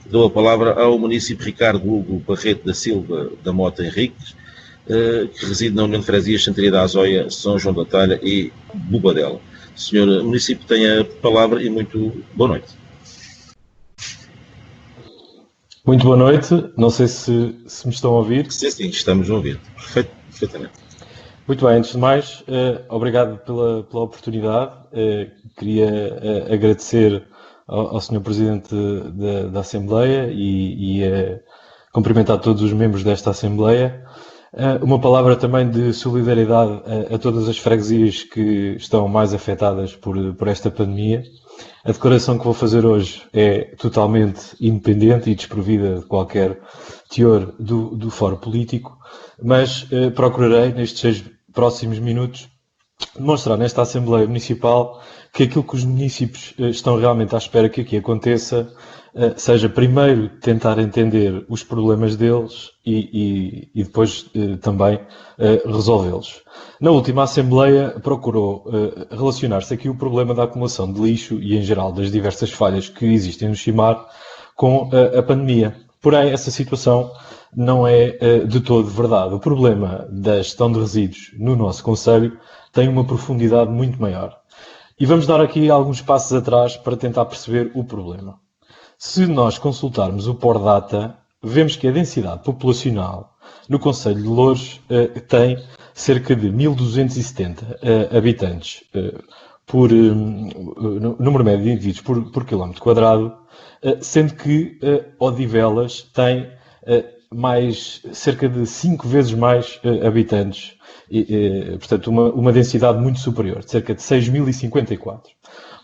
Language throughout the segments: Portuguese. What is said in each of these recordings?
Dou a palavra ao município Ricardo Hugo Barreto da Silva da Mota Henriques, que reside na União de Freguesias Santaria da Azóia, São João da Talha e Bobadela. Senhor município, tem a palavra e muito boa noite. Muito boa noite. Não sei se me estão a ouvir. Sim, estamos a ouvir. Perfeitamente. Muito bem, antes de mais, obrigado pela oportunidade. Queria agradecer ao Sr. Presidente da Assembleia e cumprimentar todos os membros desta Assembleia. Uma palavra também de solidariedade a todas as freguesias que estão mais afetadas por esta pandemia. A declaração que vou fazer hoje é totalmente independente e desprovida de qualquer teor do fórum político, mas procurarei, nestes 6 próximos minutos, demonstrar nesta Assembleia Municipal que aquilo que os municípios estão realmente à espera que aqui aconteça seja primeiro tentar entender os problemas deles e depois também resolvê-los. Na última Assembleia procurou relacionar-se aqui o problema da acumulação de lixo e, em geral, das diversas falhas que existem no Chimar com a pandemia. Porém, essa situação não é de todo verdade. O problema da gestão de resíduos no nosso concelho tem uma profundidade muito maior. E vamos dar aqui alguns passos atrás para tentar perceber o problema. Se nós consultarmos o Pordata, vemos que a densidade populacional no concelho de Loures tem cerca de 1270 habitantes por número médio de indivíduos por quilómetro quadrado, sendo que Odivelas tem cerca de 5 vezes mais habitantes, portanto uma densidade muito superior, de cerca de 6.054.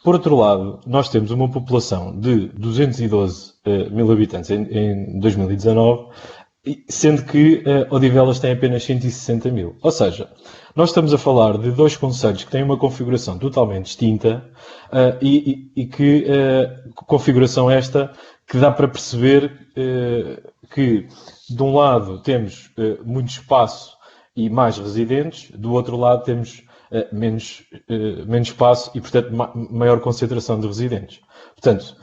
Por outro lado, nós temos uma população de 212 mil habitantes em 2019, sendo que Odivelas tem apenas 160 mil. Ou seja, nós estamos a falar de 2 concelhos que têm uma configuração totalmente distinta e que configuração esta que dá para perceber que, de um lado, temos muito espaço e mais residentes, do outro lado temos menos espaço e, portanto, maior concentração de residentes. Portanto,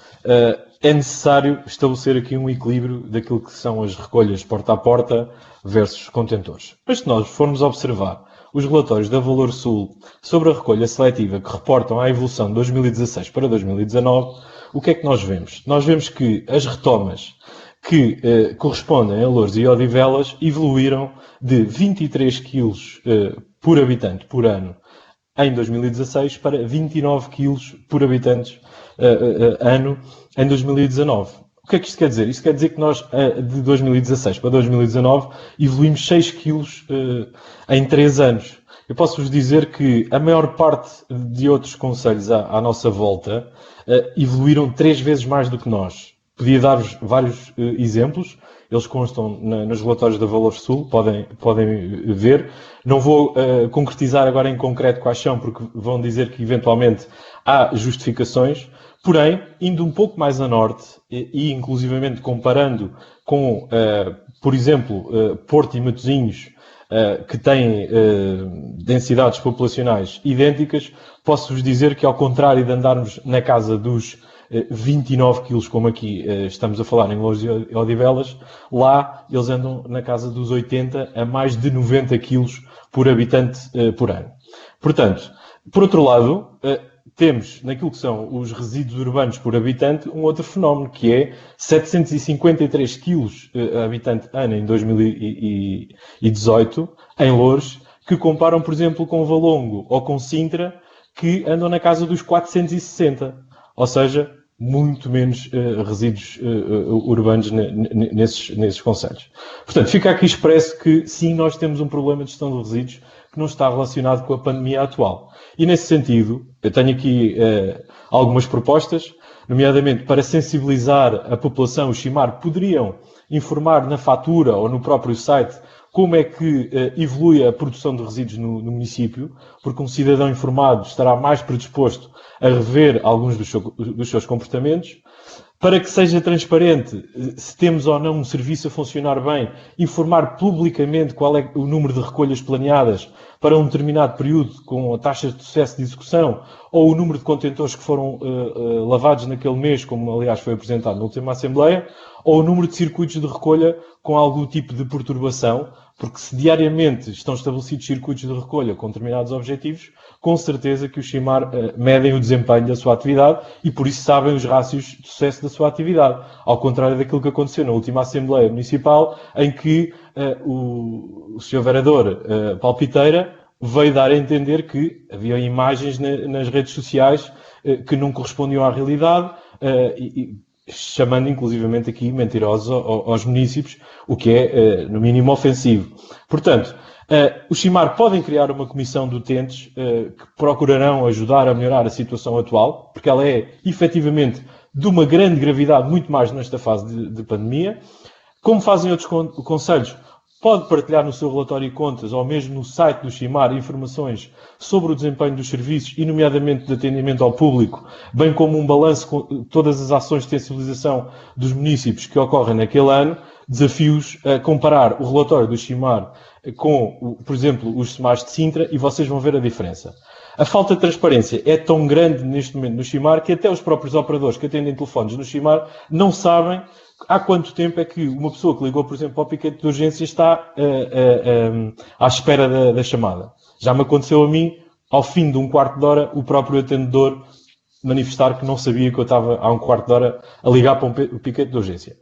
é necessário estabelecer aqui um equilíbrio daquilo que são as recolhas porta a porta versus contentores. Mas se nós formos observar os relatórios da Valor Sul sobre a recolha seletiva que reportam a evolução de 2016 para 2019, o que é que nós vemos? Nós vemos que as retomas que correspondem a Loures e Odivelas evoluíram de 23 kg por habitante por ano em 2016 para 29 kg por habitante ano em 2019. O que é que isto quer dizer? Isto quer dizer que nós, de 2016 para 2019, evoluímos 6 kg em 3 anos. Eu posso-vos dizer que a maior parte de outros concelhos à nossa volta evoluíram 3 vezes mais do que nós. Podia dar-vos vários exemplos, eles constam nos relatórios da Valor Sul, podem ver. Não vou concretizar agora em concreto quais são, porque vão dizer que eventualmente há justificações. Porém, indo um pouco mais a norte e inclusivamente comparando com, por exemplo, Porto e Matosinhos, que têm densidades populacionais idênticas, posso-vos dizer que, ao contrário de andarmos na casa dos 29 quilos, como aqui estamos a falar em Loures e Odivelas, lá eles andam na casa dos 80 a mais de 90 quilos por habitante por ano. Portanto, por outro lado, temos naquilo que são os resíduos urbanos por habitante um outro fenómeno, que é 753 quilos habitante ano em 2018 em Loures, que comparam, por exemplo, com Valongo ou com Sintra, que andam na casa dos 460. Ou seja, muito menos resíduos urbanos nesses concelhos. Portanto, fica aqui expresso que, sim, nós temos um problema de gestão de resíduos que não está relacionado com a pandemia atual. E, nesse sentido, eu tenho aqui algumas propostas, nomeadamente para sensibilizar a população. Os Chimar poderiam informar na fatura ou no próprio site como é que evolui a produção de resíduos no município, porque um cidadão informado estará mais predisposto a rever alguns dos seus comportamentos. Para que seja transparente se temos ou não um serviço a funcionar bem, informar publicamente qual é o número de recolhas planeadas para um determinado período com a taxa de sucesso de execução ou o número de contentores que foram lavados naquele mês, como aliás foi apresentado na última Assembleia, ou o número de circuitos de recolha com algum tipo de perturbação, porque se diariamente estão estabelecidos circuitos de recolha com determinados objetivos, com certeza que os Chimar medem o desempenho da sua atividade e por isso sabem os rácios de sucesso da sua atividade. Ao contrário daquilo que aconteceu na última Assembleia Municipal, em que o Sr. Vereador Palpiteira veio dar a entender que havia imagens nas redes sociais que não correspondiam à realidade, chamando inclusivamente aqui mentirosos aos municípios, o que é, no mínimo, ofensivo. Portanto, os Chimar podem criar uma comissão de utentes que procurarão ajudar a melhorar a situação atual, porque ela é, efetivamente, de uma grande gravidade, muito mais nesta fase de pandemia. Como fazem outros conselhos, pode partilhar no seu relatório de contas ou mesmo no site do Chimar informações sobre o desempenho dos serviços e, nomeadamente, de atendimento ao público, bem como um balanço com todas as ações de sensibilização dos municípios que ocorrem naquele ano. Desafios a comparar o relatório do Chimar com, por exemplo, os SEMARs de Sintra e vocês vão ver a diferença. A falta de transparência é tão grande neste momento no Chimar que até os próprios operadores que atendem telefones no Chimar não sabem há quanto tempo é que uma pessoa que ligou, por exemplo, ao piquete de urgência está à espera da chamada. Já me aconteceu a mim, ao fim de um quarto de hora, o próprio atendedor manifestar que não sabia que eu estava há um quarto de hora a ligar para um piquete de urgência.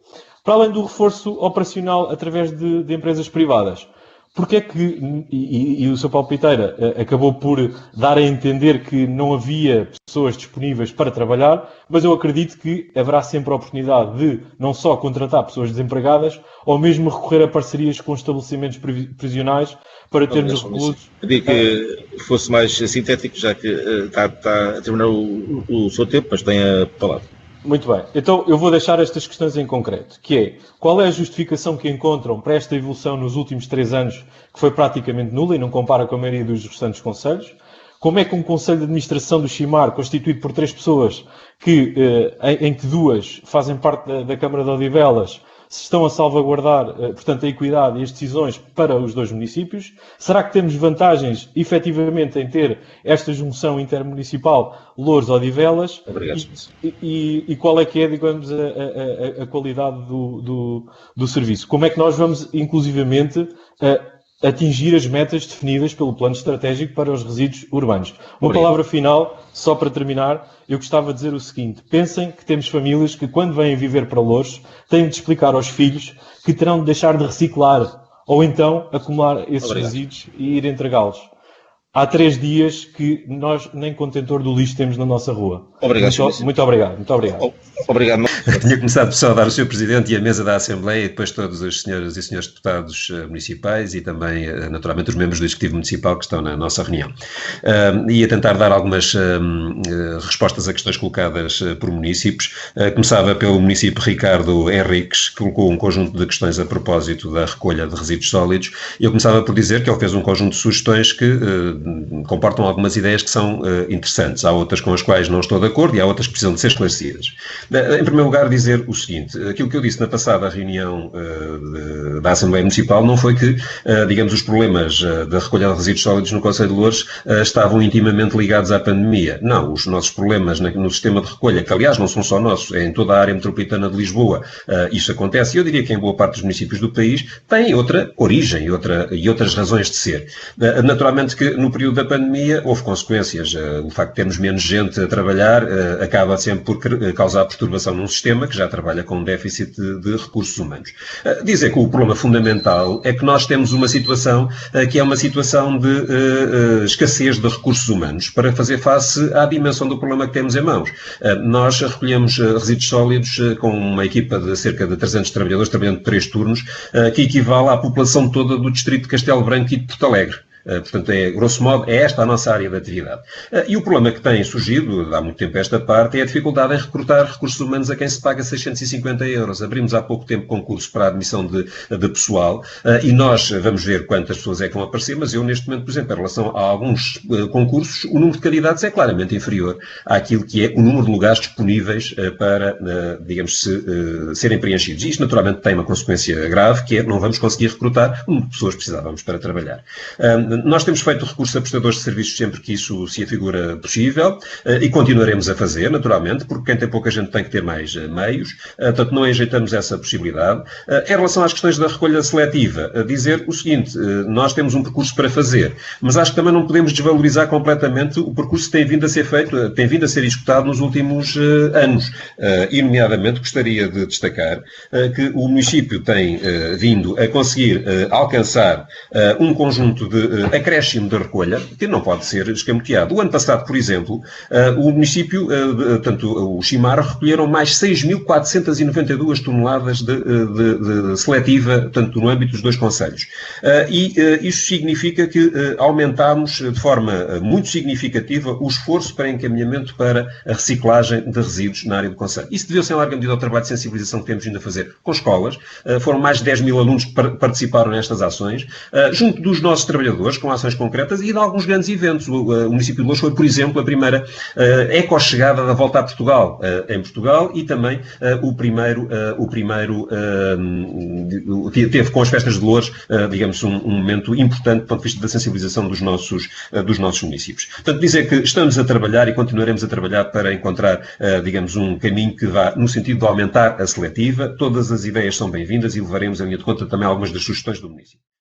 Para além do reforço operacional através de empresas privadas, porque é que, e o Sr. Palpiteira acabou por dar a entender que não havia pessoas disponíveis para trabalhar, mas eu acredito que haverá sempre a oportunidade de não só contratar pessoas desempregadas, ou mesmo recorrer a parcerias com estabelecimentos prisionais para termos reclusos. Pedi que fosse mais sintético, já que está a terminar o seu tempo, mas tem a palavra. Muito bem. Então, eu vou deixar estas questões em concreto, que é, qual é a justificação que encontram para esta evolução nos últimos 3 anos, que foi praticamente nula e não compara com a maioria dos restantes conselhos? Como é que um conselho de administração do Chimar, constituído por 3 pessoas, em que 2 fazem parte da Câmara de Odivelas, se estão a salvaguardar, portanto, a equidade e as decisões para os 2 municípios? Será que temos vantagens, efetivamente, em ter esta junção intermunicipal Louros-Odivelas? Obrigado. E qual é que é, digamos, a qualidade do serviço? Como é que nós vamos, inclusivamente, atingir as metas definidas pelo plano estratégico para os resíduos urbanos? Uma palavra final, só para terminar, eu gostava de dizer o seguinte: pensem que temos famílias que, quando vêm viver para Louros, têm de explicar aos filhos que terão de deixar de reciclar ou então acumular esses resíduos e ir entregá-los. Há 3 dias que nós nem contentor do lixo temos na nossa rua. Obrigado, muito obrigado. Muito obrigado. Obrigado. Tinha começado por saudar o Sr. Presidente e a mesa da Assembleia e depois todos os senhoras e senhores deputados municipais e também, naturalmente, os membros do Executivo Municipal que estão na nossa reunião. Ia tentar dar algumas respostas a questões colocadas por municípios. Começava pelo município Ricardo Henriques, que colocou um conjunto de questões a propósito da recolha de resíduos sólidos. Eu começava por dizer que ele fez um conjunto de sugestões que comportam algumas ideias que são interessantes. Há outras com as quais não estou de acordo e há outras que precisam de ser esclarecidas. Em primeiro lugar, dizer o seguinte: aquilo que eu disse na passada reunião da Assembleia Municipal não foi que, digamos, os problemas da recolha de resíduos sólidos no Concelho de Louros estavam intimamente ligados à pandemia. Não, os nossos problemas no sistema de recolha, que aliás não são só nossos, é em toda a área metropolitana de Lisboa, isso acontece, e eu diria que em boa parte dos municípios do país tem outra origem e outras razões de ser. Naturalmente que no período da pandemia houve consequências. O facto de termos menos gente a trabalhar acaba sempre por causar perturbação num sistema que já trabalha com um déficit de recursos humanos. Dizer que o problema fundamental é que nós temos uma situação que é uma situação de escassez de recursos humanos para fazer face à dimensão do problema que temos em mãos. Nós recolhemos resíduos sólidos com uma equipa de cerca de 300 trabalhadores, trabalhando 3 turnos, que equivale à população toda do distrito de Castelo Branco e de Porto Alegre. Portanto, grosso modo, é esta a nossa área de atividade. E o problema que tem surgido, há muito tempo esta parte, é a dificuldade em recrutar recursos humanos a quem se paga 650 euros. Abrimos há pouco tempo concurso para a admissão de pessoal e nós vamos ver quantas pessoas é que vão aparecer, mas eu neste momento, por exemplo, em relação a alguns concursos, o número de candidatos é claramente inferior àquilo que é o número de lugares disponíveis para, digamos, serem preenchidos. E isto naturalmente tem uma consequência grave, que é não vamos conseguir recrutar o número de pessoas que precisávamos para trabalhar. Nós temos feito recurso a prestadores de serviços sempre que isso se afigura possível e continuaremos a fazer, naturalmente, porque quem tem pouca gente tem que ter mais meios, portanto não enjeitamos essa possibilidade. Em relação às questões da recolha seletiva, dizer o seguinte, nós temos um percurso para fazer, mas acho que também não podemos desvalorizar completamente o percurso que tem vindo a ser feito, tem vindo a ser executado nos últimos anos. E, nomeadamente, gostaria de destacar que o município tem vindo a conseguir alcançar um conjunto de acréscimo de recolha que não pode ser escamoteado. O ano passado, por exemplo, o município, tanto o Chimar, recolheram mais 6.492 toneladas de seletiva, tanto no âmbito dos dois concelhos. E isso significa que aumentámos de forma muito significativa o esforço para encaminhamento para a reciclagem de resíduos na área do concelho. Isso deveu-se em larga medida ao trabalho de sensibilização que temos vindo a fazer com escolas. Foram mais de 10 mil alunos que participaram nestas ações, junto dos nossos trabalhadores, com ações concretas e de alguns grandes eventos. O município de Loures foi, por exemplo, a primeira eco-chegada da Volta a Portugal, em Portugal, e também teve com as festas de Loures, digamos, um momento importante do ponto de vista da sensibilização dos nossos municípios. Portanto, dizer que estamos a trabalhar e continuaremos a trabalhar para encontrar, digamos, um caminho que vá no sentido de aumentar a seletiva. Todas as ideias são bem-vindas e levaremos em linha de conta também algumas das sugestões do município.